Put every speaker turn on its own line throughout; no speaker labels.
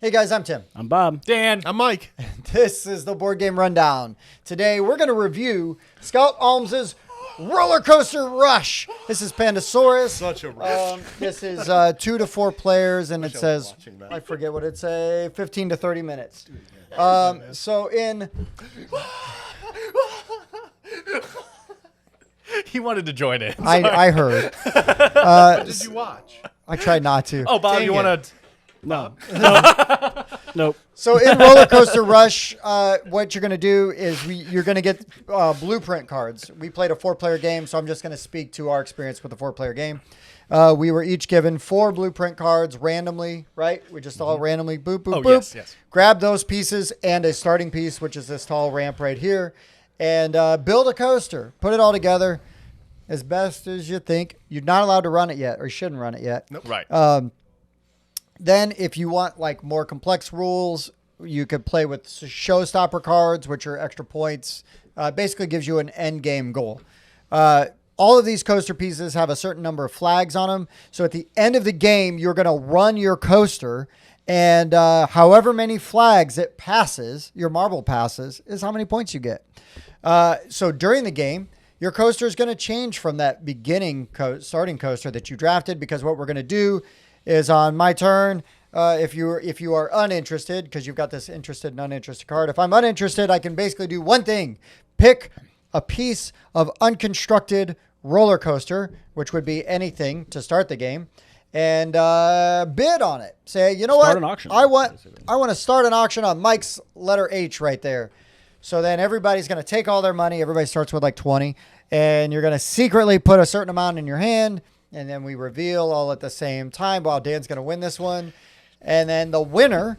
Hey guys, I'm Tim.
I'm Bob.
Dan.
I'm Mike.
This is the Board Game Rundown. Today we're going to review Scout Alms's Roller Coaster Rush. This is Pandasurus.
Such a rush.
This is 2 to 4 players, and it says, I forget what it say, 15 to 30 minutes. So in...
He wanted to join in.
I heard.
What did you watch?
I tried not to.
Oh, Bob,
Dang
you
it.
want to...
No. Nope.
So in Roller Coaster Rush, what you're going to do is you're going to get blueprint cards. We played a 4-player game, so I'm just going to speak to our experience with the 4-player game. We were each given 4 blueprint cards randomly, right? We just all randomly boop, boop, boop.
Yes.
Grab those pieces and a starting piece, which is this tall ramp right here, and build a coaster. Put it all together as best as you think. You're not allowed to run it yet, or you shouldn't run it yet.
Nope.
Right.
Then if you want like more complex rules, you could play with showstopper cards, which are extra points. Basically gives you an end game goal. All of these coaster pieces have a certain number of flags on them. So at the end of the game, you're going to run your coaster, and however many flags it passes, your marble passes, is how many points you get. So during the game, your coaster is going to change from that beginning starting coaster that you drafted, because what we're going to do is on my turn, if you are uninterested, because you've got this interested and uninterested card. If I'm uninterested, I can basically do one thing: pick a piece of unconstructed roller coaster, which would be anything to start the game, and bid on it. Say, you know
Start
what?
an auction,
I want to start an auction on Mike's letter H right there. So then everybody's going to take all their money. Everybody starts with like 20, and you're going to secretly put a certain amount in your hand. And then we reveal all at the same time. Well, Dan's going to win this one. And then the winner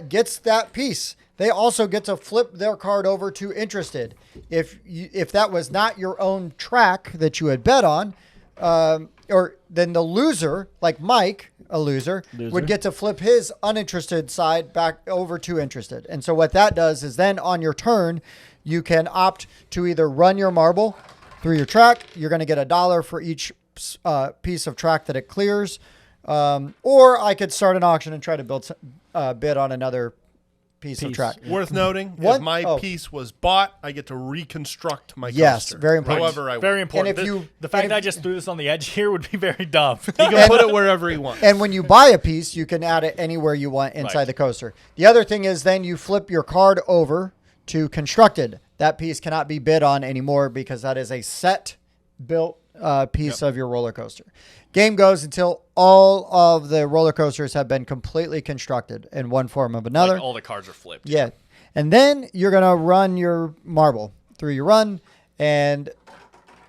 gets that piece. They also get to flip their card over to interested. If that was not your own track that you had bet on, or then the loser, like Mike, a loser, would get to flip his uninterested side back over to interested. And so what that does is then on your turn, you can opt to either run your marble through your track. You're going to get $1 for each piece of track that it clears, or I could start an auction and try to bid on another piece of track.
Worth noting, if my piece was bought, I get to reconstruct my coaster.
Yes, very important.
However I
Very
want.
important.
And if
The fact that I just threw this on the edge here would be very dumb.
He can put it wherever he wants.
And when you buy a piece, you can add it anywhere you want inside the coaster. The other thing is then you flip your card over to constructed. That piece cannot be bid on anymore because that is a set built piece of your roller coaster. Game goes until all of the roller coasters have been completely constructed in one form or another.
Like all the cards are flipped.
Yeah. And then you're going to run your marble through your run, and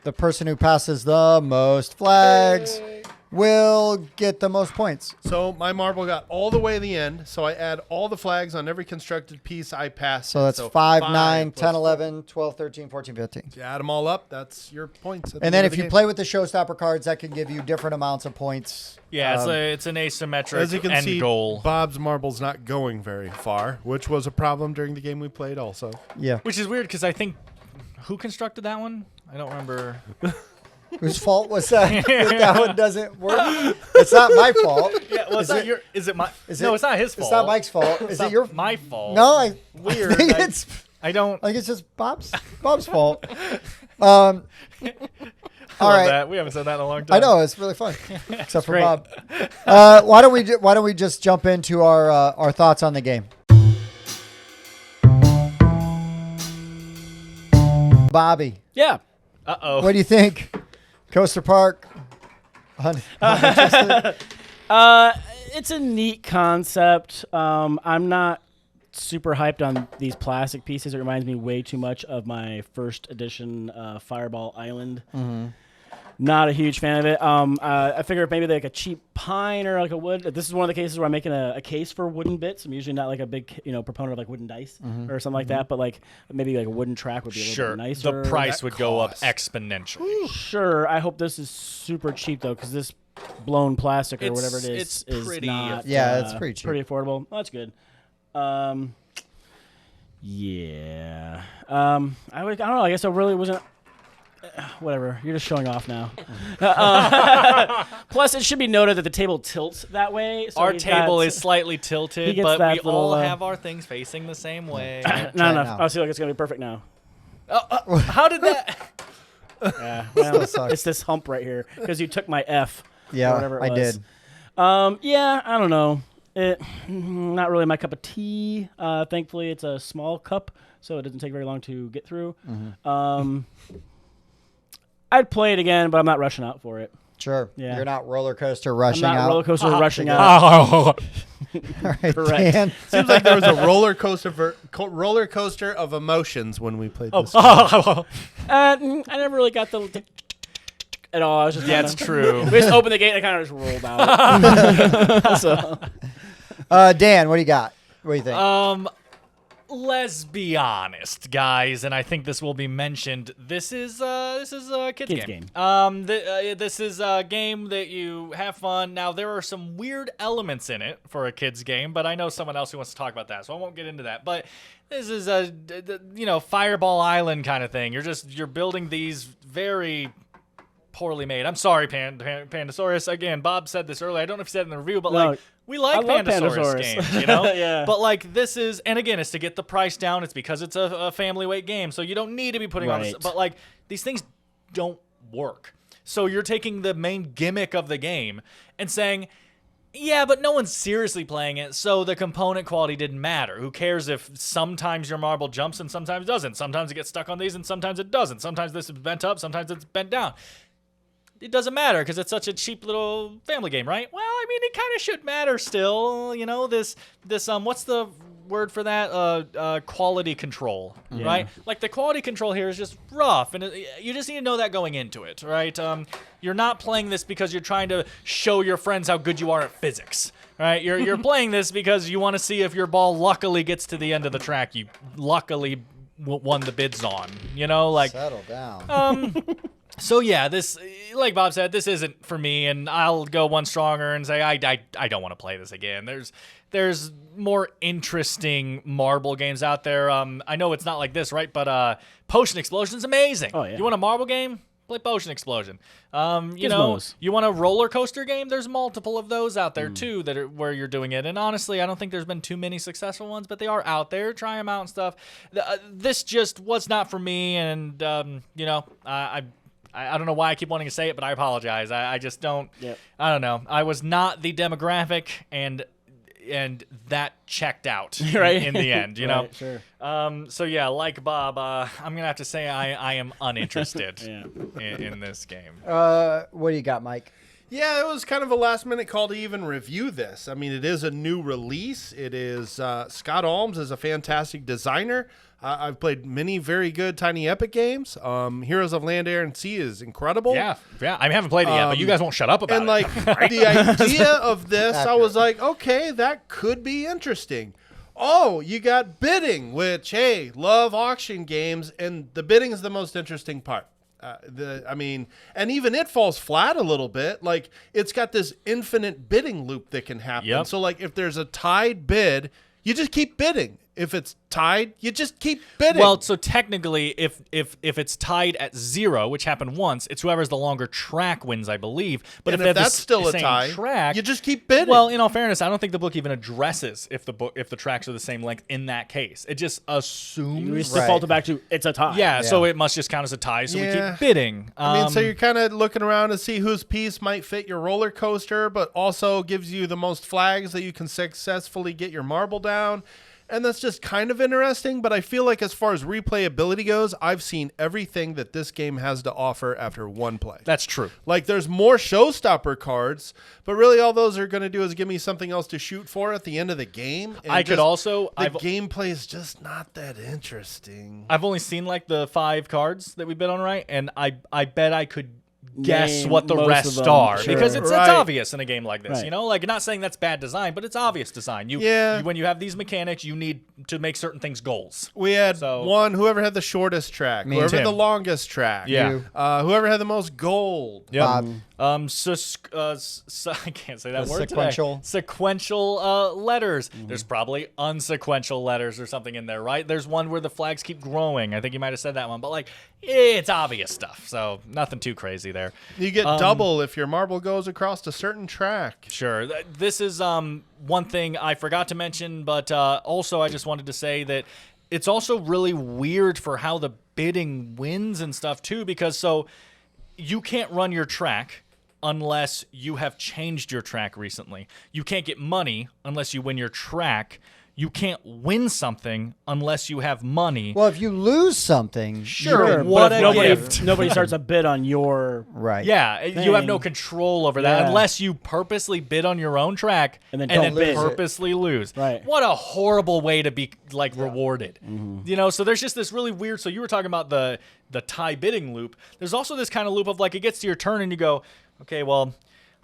the person who passes the most flags will get the most points.
So my marble got all the way to the end, so I add all the flags on every constructed piece I pass.
So that's 5, 9,
plus
10, 11, 12, 13, 14, 15.
You add them all up, that's your points.
And then if you play with the showstopper cards, that can give you different amounts of points.
Yeah, it's an asymmetric
as you can
end
see,
goal.
Bob's marble's not going very far, which was a problem during the game we played also.
Yeah.
Which is weird because I think... Who constructed that one? I don't remember.
Whose fault was that? That one doesn't work. It's not my fault.
Yeah, well, is it my... No, it's not his fault.
It's not Mike's fault. Is it your...
my fault?
No, I
Weird.
think it's...
I don't...
Like it's just Bob's fault.
I
All
love
right.
that. We haven't said that in a long time.
I know, it's really fun, except for
great.
Bob. Why don't we just jump into our thoughts on the game? Bobby,
Yeah. Uh-oh.
what do you think? Coaster Park. Uninterested?
It's a neat concept. I'm not super hyped on these plastic pieces. It reminds me way too much of my first edition Fireball Island.
Mm-hmm.
Not a huge fan of it. I figure maybe like a cheap pine or like a wood. This is one of the cases where I'm making a case for wooden bits. I'm usually not like a big proponent of like wooden dice or something like that. But like maybe like a wooden track would be a little bit nicer.
The price
That
would go up
costs.
exponentially.
Sure. I hope this is super cheap though, because this blown plastic or whatever it
It's
is
pretty
not.
Yeah, it's pretty cheap.
Pretty affordable. Well, that's good. Yeah. I don't know. I guess I really wasn't whatever. You're just showing off now. Plus, it should be noted that the table tilts that way. So
Our table is slightly tilted,
gets
but
that
we
little,
all have our things facing the same way.
No.
now.
I see like it's gonna be perfect now.
How did that?
Yeah, well,
sucks.
it's this hump right here because you took my F.
Yeah,
or whatever it
I
was.
did.
Yeah, I don't know. Not really my cup of tea. Thankfully, it's a small cup, so it doesn't take very long to get through. I'd play it again, but I'm not rushing out for it.
Sure.
Yeah.
You're not roller coaster
I'm
rushing
not
out.
roller coaster rushing out.
All right,
Correct.
Dan.
Seems like there was a roller coaster of emotions when we played this.
I never really got the at all. I was just
That's true.
We just opened the gate and I kind of just rolled out. So.
Dan, what do you got? What do you think?
Let's be honest, guys, and I think this will be mentioned. This is a kids game. This is a game that you have fun. Now there are some weird elements in it for a kids game, but I know someone else who wants to talk about that, so I won't get into that. But this is a Fireball Island kind of thing. You're building these very poorly made. I'm sorry, Pandasaurus. Again, Bob said this earlier. I don't know if he said it in the review, but
No.
we like
I love
Pandasaurus games, you know?
Yeah.
But like this is, and again, it's to get the price down. It's because it's a family weight game, so you don't need to be putting on this.
Right.
But like these things don't work. So you're taking the main gimmick of the game and saying, yeah, but no one's seriously playing it, so the component quality didn't matter. Who cares if sometimes your marble jumps and sometimes doesn't? Sometimes it gets stuck on these and sometimes it doesn't. Sometimes this is bent up, sometimes it's bent down. It doesn't matter because it's such a cheap little family game, right? Well, I mean, it kind of should matter still. You know, this what's the word for that? Quality control, right? Like the quality control here is just rough, and you just need to know that going into it, right? You're not playing this because you're trying to show your friends how good you are at physics, right? You're playing this because you want to see if your ball luckily gets to the end of the track. You luckily won the bids on, you know, like
Settle down.
So yeah, this, like Bob said, this isn't for me, and I'll go one stronger and say I don't want to play this again. There's more interesting marble games out there. I know it's not like this, right? But Potion Explosion's amazing.
Oh, yeah.
You want a marble game? Play Potion Explosion. You know,
Gizmos.
you want a roller coaster game? There's multiple of those out there too that are where you're doing it. And honestly, I don't think there's been too many successful ones, but they are out there. Try them out and stuff. This just was not for me, and you know, I don't know why I keep wanting to say it, but I apologize. I just don't.
Yep.
I don't know. I was not the demographic, and that checked out
Right.
in the end. You know.
Right, sure.
So yeah, like Bob, I'm gonna have to say I am uninterested
Yeah.
in this game.
What do you got, Mike?
Yeah, it was kind of a last minute call to even review this. I mean, it is a new release. It is Scott Alms is a fantastic designer. I've played many very good Tiny Epic games. Heroes of Land, Air, and Sea is incredible.
Yeah. I haven't played it yet, but you guys won't shut up about
And like
it.
the idea of this, I was like, okay, that could be interesting. Oh, you got bidding, which, hey, love auction games, and the bidding is the most interesting part. And even it falls flat a little bit. Like, it's got this infinite bidding loop that can happen.
Yep.
So, like, if there's a tied bid, you just keep bidding. If it's tied, you just keep bidding.
Well, so technically, if it's tied at 0, which happened once, it's whoever's the longer track wins, I believe. But
and
if, they have
that's
the
still a
same
tie,
track,
you just keep bidding.
Well, in all fairness, I don't think the book even addresses if the tracks are the same length in that case. It just assumes.
We defaulted back to it's a tie.
Yeah, so it must just count as a tie. So we
Yeah.
keep bidding.
I mean, so you're kind of looking around to see whose piece might fit your roller coaster, but also gives you the most flags that you can successfully get your marble down. And that's just kind of interesting, but I feel like as far as replayability goes, I've seen everything that this game has to offer after one play.
That's true.
Like, there's more showstopper cards, but really all those are going to do is give me something else to shoot for at the end of the game. And
I could also.
The gameplay is just not that interesting.
I've only seen like the 5 cards that we bid on, right? And I bet I could guess
Name
what the
most
rest
of them,
are
sure.
because it's
Right.
obvious in a game like this.
Right.
You know, like not saying that's bad design, but it's obvious design.
Yeah.
When you have these mechanics, you need to make certain things goals.
We had
So-
whoever had the shortest track,
Me
whoever
and
had the
Tim.
longest track,
Yeah.
You.
whoever had the most gold.
Yep.
Bob.
I can't say that
The
word
sequential.
today. Sequential letters. There's probably unsequential letters or something in there, right? There's one where the flags keep growing. I think you might have said that one, but like it's obvious stuff. So nothing too crazy there.
You get double if your marble goes across a certain track.
Sure. This is one thing I forgot to mention, but also I just wanted to say that it's also really weird for how the bidding wins and stuff too, because so you can't run your track unless you have changed your track recently. You can't get money unless you win your track. You can't win something unless you have money.
Well, if you lose something,
Sure,
But
what
if
a
nobody,
gift.
nobody starts a bid on your
right?
Yeah, you have no
thing.
control over that
Yeah.
unless you purposely bid on your own track
And then don't bid.
purposely lose.
Right.
What a horrible way to be like rewarded. You know, so there's just this really weird. So you were talking about the tie bidding loop. There's also this kind of loop of like it gets to your turn and you go, okay, well,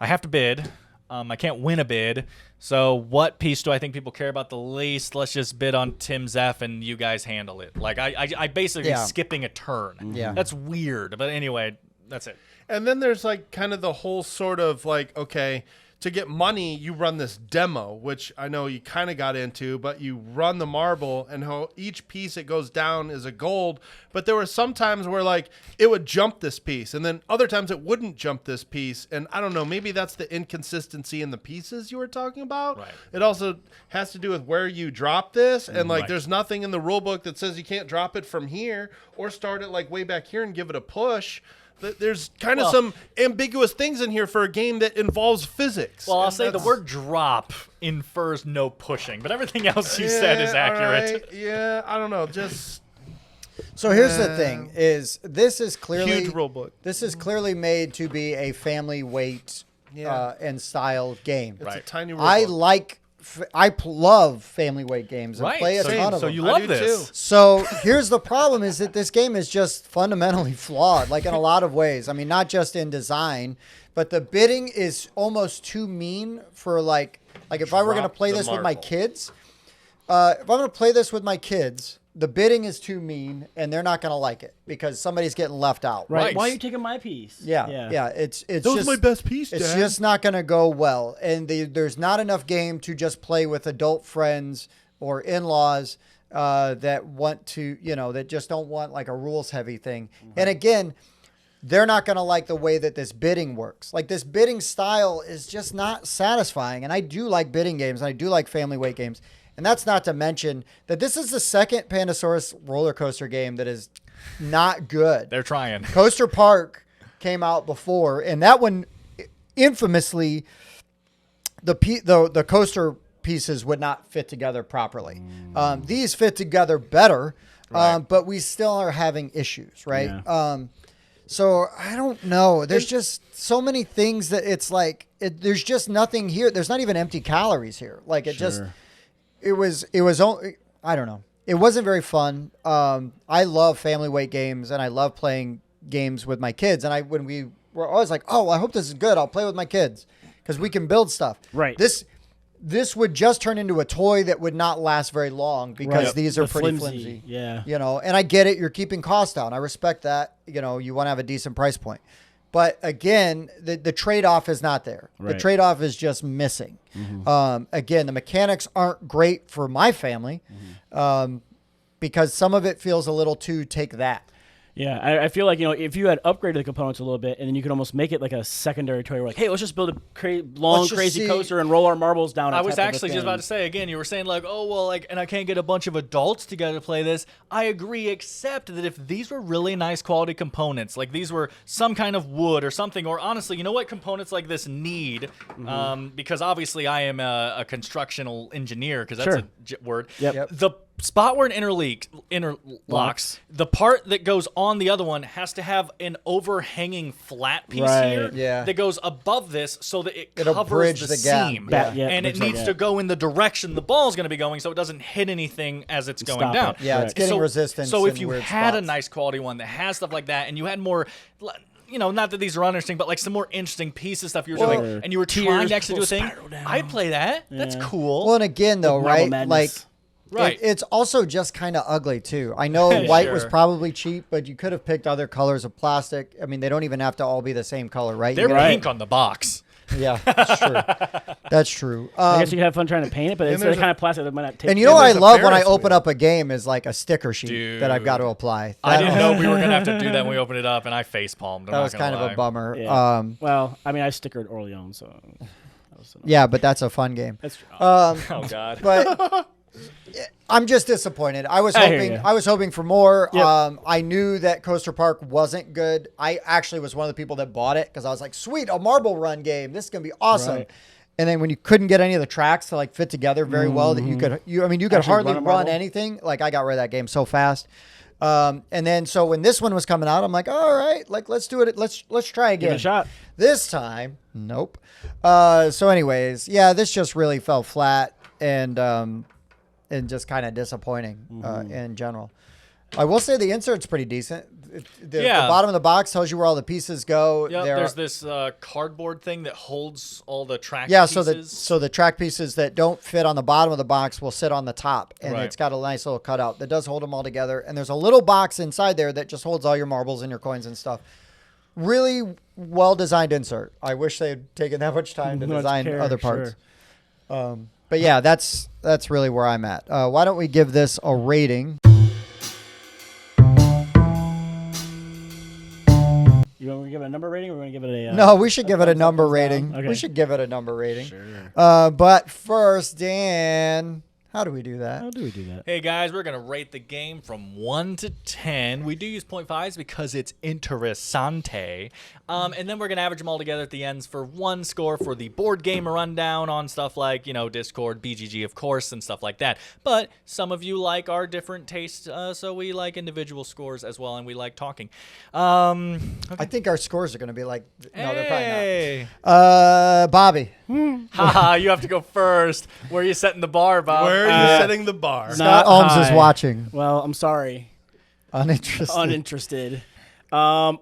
I have to bid. I can't win a bid. So what piece do I think people care about the least? Let's just bid on Tim's F and you guys handle it. Like I basically
Yeah.
skipping a turn.
Yeah.
That's weird. But anyway, that's it.
And then there's like kind of the whole sort of like, okay, to get money, you run this demo, which I know you kind of got into, but you run the marble and how each piece it goes down is a gold. But there were some times where like it would jump this piece and then other times it wouldn't jump this piece. And I don't know, maybe that's the inconsistency in the pieces you were talking about.
Right.
It also has to do with where you drop this. And like
Right.
there's nothing in the rule book that says you can't drop it from here or start it like way back here and give it a push. There's kind of
Well-
some ambiguous things in here for a game that involves physics.
Well, I'll
And
say the
that's-
word drop infers no pushing, but everything else you said is
Yeah, all
accurate.
right. Yeah, I don't know. Just
So here's the thing: is this is clearly
huge rule book.
This is clearly made to be a family weight
Yeah.
and style game.
It's a
Right.
tiny rule
I
book.
like. Love family weight games and
Right.
play a
So,
ton of
so
them.
you
I
love
do
this.
too.
So here's the problem: is that this game is just fundamentally flawed, like in a lot of ways. I mean, not just in design, but the bidding is almost too mean for like if I were going to
Drop
play
the
this with my
marble.
kids. If I'm going to play this with my kids, the bidding is too mean, and they're not going to like it because somebody's getting left out.
right.
Right.
Why are you taking my piece?
Yeah. It's
That was
just
my best piece,
It's
Dad.
just not going to go well, and there's not enough game to just play with adult friends or in-laws that want to, that just don't want like a rules-heavy thing. And again, they're not going to like the way that this bidding works. Like this bidding style is just not satisfying. And I do like bidding games, and I do like family weight games. And that's not to mention that this is the second Pandasaurus roller coaster game that is not good.
They're trying.
Coaster Park came out before, and that one infamously the coaster pieces would not fit together properly. These fit together better, but we still are having issues, right?
Yeah.
So I don't know. There's just so many things that it's like there's just nothing here. There's not even empty calories here. Like it just.
Sure.
It was only, I don't know. It wasn't very fun. I love family weight games, and I love playing games with my kids. And when we were always like, oh, I hope this is good. I'll play with my kids because we can build stuff.
Right.
This would just turn into a toy that would not last very long because
Right.
these are
The
pretty
flimsy,
flimsy.
yeah.
And I get it. You're keeping costs down. I respect that. You want to have a decent price point. But again, the trade-off is not there. The
Right.
trade-off is just missing. Again, the mechanics aren't great for my family because some of it feels a little too take that.
Yeah, I feel like, if you had upgraded the components a little bit, and then you could almost make it like a secondary toy where like, hey, let's just build a long,
Let's just
crazy
see-
coaster and roll our marbles down.
I
on
was
top of this
actually just
thing.
about to say again, you were saying like, oh, well, like, and I can't get a bunch of adults together to play this. I agree, except that if these were really nice quality components, like these were some kind of wood or something, or honestly, you know what components like this need? Because obviously I am a constructional engineer, because that's
Sure.
a word.
Yep.
The spot where it interlocks, the part that goes on the other one has to have an overhanging flat piece
Right.
here
Yeah.
that goes above this so that
It'll
covers
bridge
the
the gap.
seam.
Ba- yeah,
And it
bridge the
needs
gap.
to go in the direction the ball's going to be going so it doesn't hit anything as it's going
Stop
down.
it.
Yeah,
Right.
it's getting resistance.
So if
in
you
weird
had a
spots.
nice quality one that has stuff like that and you had more, not that these are uninteresting, but like some more interesting pieces stuff you were doing,
Sure.
and you were
Tiers,
trying to actually do a
little
thing,
spiral down.
I'd play that. That's
Yeah.
cool.
Well, and again, though,
Marble
right?
Madness.
Like
Right.
It's also just kind of ugly too. I know white was
Sure.
probably cheap, but you could have picked other colors of plastic. I mean, they don't even have to all be the same color, right?
They're
You
Right.
pink on the box.
Yeah, that's true. That's true.
I guess you could have fun trying to paint it, but it's the
there's
kind of plastic that might not take.
and you know what I
there's a
love when I
Ferris
open
wheel.
up a game is like a sticker sheet that I've got to
Dude.
apply.
I didn't
That-
know we were going to have to do that when we opened it up, and I face palmed.
That was kind of a bummer.
Yeah. Well, I mean, I stickered Orleans, so. That was
Yeah, but that's a fun game.
That's true.
Oh, God.
But I'm just disappointed. I was
I hear
hoping.
ya.
I was hoping for more.
Yep.
I knew that Coaster Park wasn't good. I actually was one of the people that bought it because I was like, "Sweet, a marble run game. This is gonna be awesome."
Right.
And then when you couldn't get any of the tracks to like fit together very well, that you could
Actually
hardly
run a
run
marble?
anything. Like I got rid of that game so fast. And then so when this one was coming out, I'm like, all right, like let's do it. Let's try again.
Give it a shot.
This time, nope. So anyways, yeah, this just really fell flat and just kind of disappointing in general. I will say the insert's pretty decent. The
Yeah.
bottom of the box tells you where all the pieces go.
Yep,
There
there's
are-
this cardboard thing that holds all the track
yeah,
pieces.
so the track pieces that don't fit on the bottom of the box will sit on the top, and
Right.
it's got a nice little cutout that does hold them all together. And there's a little box inside there that just holds all your marbles and your coins and stuff. Really well designed insert. I wish they had taken that much time to
Much
design
care,
other parts.
sure.
But yeah, that's really where I'm at. Why don't we give this a rating?
You want to give it a number rating, or we want to give it a?
No, we should give it a
thumbs up,
number
thumbs down?
rating.
Okay.
We should give it a number rating.
Sure.
But first, Dan, how do we do that?
How do we do that?
Hey guys, we're gonna rate the game from 1 to 10. We do use 0.5s because it's interessante, and then we're gonna average them all together at the ends for one score for the board game rundown on stuff like Discord, BGG, of course, and stuff like that. But some of you like our different tastes, so we like individual scores as well, and we like talking.
I think our scores are going to be like, no, they're probably
Hey.
not. Bobby.
Haha, you have to go first. Where are you setting the bar, Bob?
Where are you setting the bar?
Scott
Not
Holmes is
high.
watching.
Well, I'm sorry.
Uninterested.
Uninterested. I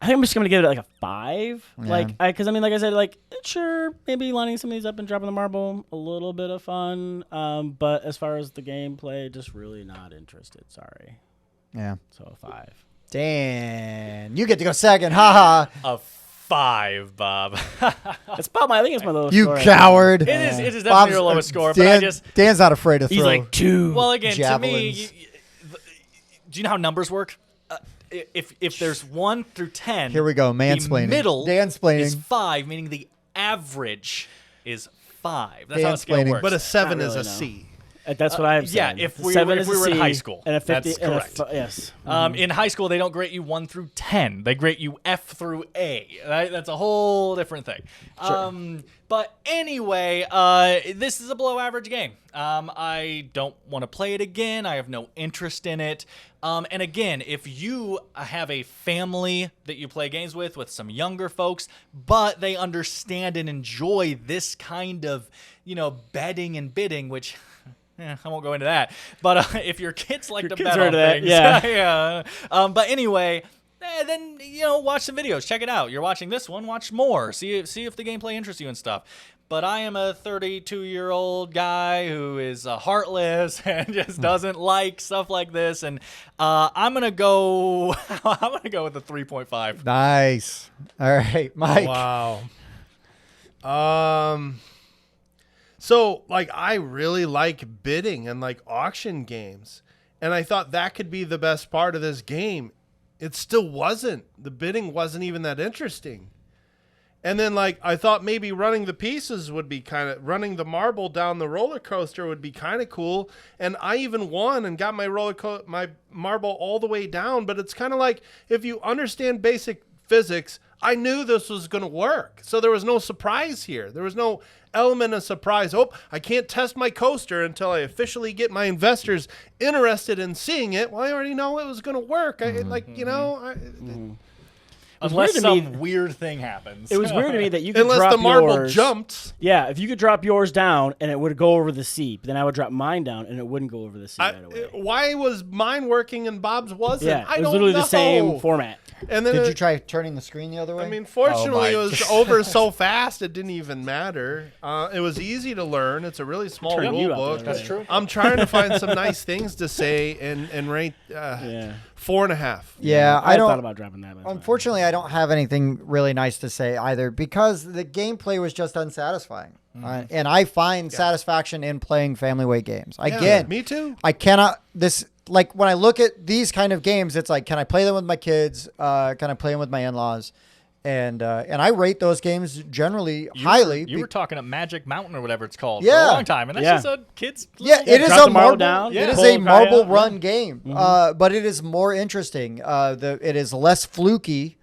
think I'm just gonna give it like a 5.
Yeah.
Because I mean, like I said, like sure, maybe lining some of these up and dropping the marble, a little bit of fun. But as far as the gameplay, just really not interested. Sorry.
Yeah.
So a 5.
Dan, you get to go second. Haha.
A 5, Bob.
It's about I think it's my lowest.
You
score right
coward.
It is definitely
Bob's-
your lowest score, but I just
Dan's not afraid to throw.
He's like 2.
well again to me.
Javelins.
Do you know how numbers work? If there's 1 through 10,
Here we go,
The
mansplaining.
middle
Dansplaining.
is 5, meaning the average is 5. That's how the scale
Dansplaining.
works.
But a 7
Not
is a
really, no.
C.
That's what I have
yeah,
said.
if we
7
were-
is
if we
a
were in
C,
high school.
and a 50.
That's
and a
correct.
yes.
In high school, they don't grade you 1 through 10. They grade you F through A. Right? That's a whole different thing. But anyway, this is a below average game. I don't want to play it again. I have no interest in it. And again, if you have a family that you play games with some younger folks, but they understand and enjoy this kind of, betting and bidding, which I won't go into that. But if your kids like to
kids
bet
are
on
into that,
things,
yeah.
yeah. But anyway, then watch some videos, check it out. You're watching this one, watch more, see if the gameplay interests you and stuff. But I am a 32-year-old guy who is heartless and just doesn't like stuff like this, and I'm gonna go. I'm gonna go with a 3.5.
Nice. All right, Mike.
Wow. So like I really like bidding and like auction games. And I thought that could be the best part of this game. It still wasn't. The bidding wasn't even that interesting. And then like I thought maybe running the pieces would be running the marble down the roller coaster would be kind of cool. And I even won and got my my marble all the way down, but it's kind of like if you understand basic physics, I knew this was going to work. So there was no surprise here. There was no element of surprise. Oh, I can't test my coaster until I officially get my investors interested in seeing it. Well, I already know it was going to work.
Unless
weird to me-
some weird thing happens.
It was weird to me that you could
unless
drop
the marble
yours.
jumped.
Yeah, if you could drop yours down and it would go over the seat, then I would drop mine down and it wouldn't go over the seat right away.
Why was mine working and Bob's wasn't?
Yeah,
I
it was
don't
literally
know.
the same format.
And then
Did you try turning the screen the other way?
I mean, fortunately,
Oh,
it was over so fast it didn't even matter. It was easy to learn. It's a really small
Turn you
rule
out the
book.
other way.
true.
I'm trying to find some nice things to say and rate 4.5.
yeah,
I
I don't.
thought about dropping that. but-
Unfortunately, I don't have anything really nice to say either because the gameplay was just unsatisfying. And I find satisfaction in playing family weight games. Again,
me too.
I cannot like when I look at these kind of games, it's like, can I play them with my kids? Can I play them with my in-laws? And I rate those games generally highly.
You were talking at Magic Mountain or whatever it's called
Yeah.
for a long time, and that's
Yeah.
just a kid's.
Yeah, it is
drop
a
the marble
marble.
down,
It is
pull
a
the guy
marble
out,
run game, but it is more interesting. It is less fluky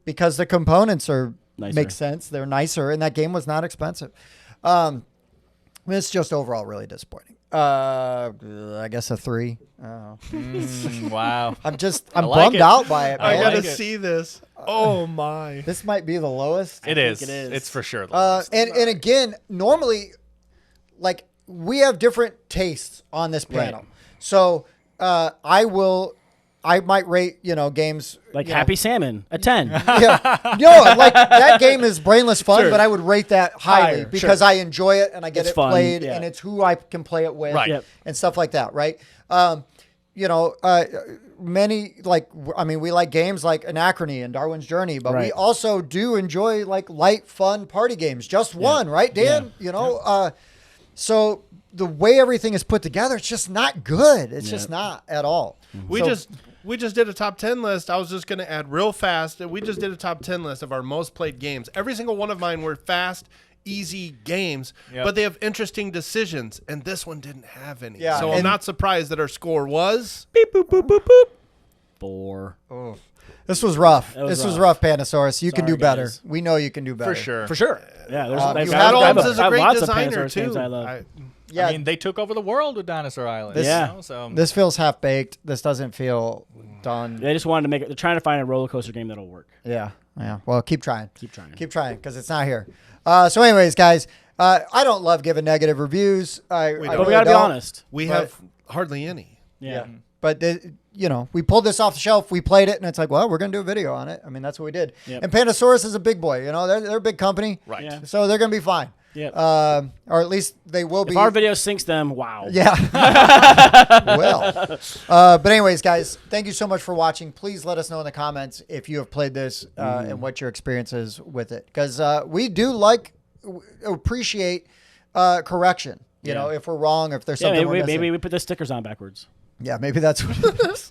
because the components
Nicer.
make sense. They're nicer, and that game was not expensive. It's just overall really disappointing. I guess a 3. Oh.
Wow.
I'm
like
bummed
it.
out by it,
I
man.
gotta
like it.
see this. Oh my!
This might be the lowest.
It is.
it is.
It's for sure. the lowest.
And again, normally, like we have different tastes on this panel.
Right.
So I might rate games
like
you
Happy Salmon, a 10.
Yeah, no, like that game is brainless fun,
Sure.
but I would rate that highly
Higher,
because
sure.
I enjoy it and I get
It's
it
fun,
played
yeah.
and it's who I can play it with
Right.
Yep.
and stuff like that, right? Many we like games like Anachrony and Darwin's Journey, but we
Right.
also do enjoy like light, fun party games. Just one, right, Dan? So the way everything is put together, it's just not good. It's just not at all.
We
So-
just did a top 10 list. I was just going to add real fast. We just did a top 10 list of our most played games. Every single one of mine were fast, easy games,
Yep.
but they have interesting decisions, and this one didn't have any.
Yeah,
so I'm
and-
not surprised that our score was.
Beep, boop, boop, boop, boop. 4.
This was rough.
was
This was rough, Pandasaurus. You can
Sorry,
do better.
guys.
We know you can do better.
For sure.
For sure. Yeah, there's
you
I've
had
got-
Holmes
I've-
is a
I've
great
lots of
designer
Pandasaurus games
too.
I love.
Yeah,
I mean, they took over the world with Dinosaur Island.
This-
Yeah.
So
this feels half baked. This doesn't feel done.
They just wanted to make it. They're trying to find a roller coaster game that'll work.
Yeah. Well, keep trying.
Keep trying.
Keep trying because it's not here. So, anyways, guys, I don't love giving negative reviews. I
don't.
But
really
we gotta be
don't.
honest.
we
But-
have hardly any.
Yeah.
But we pulled this off the shelf. We played it, and it's like, well, we're gonna do a video on it. I mean, that's what we did.
Yep.
And Pandasaurus is a big boy. They're a big company,
Right.
Yeah.
so they're gonna be fine.
Yep.
Or at least they will be.
If our video sinks them, wow.
Yeah. Well. But anyways, guys, thank you so much for watching. Please let us know in the comments if you have played this and what your experience is with it. Because we do appreciate correction. You know, if we're wrong, if there's
Yeah,
something we're
maybe,
missing.
maybe we put the stickers on backwards.
Yeah, maybe that's what it is.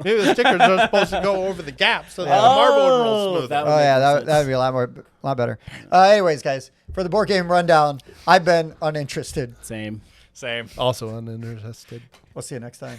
Maybe the stickers are supposed to go over the gap so that the marble would roll smoother.
that would
Oh,
make
yeah,
sense.
that would be a lot better. Anyways, guys, for the board game rundown, I've been uninterested.
Same.
Same.
Also uninterested.
We'll see you next time.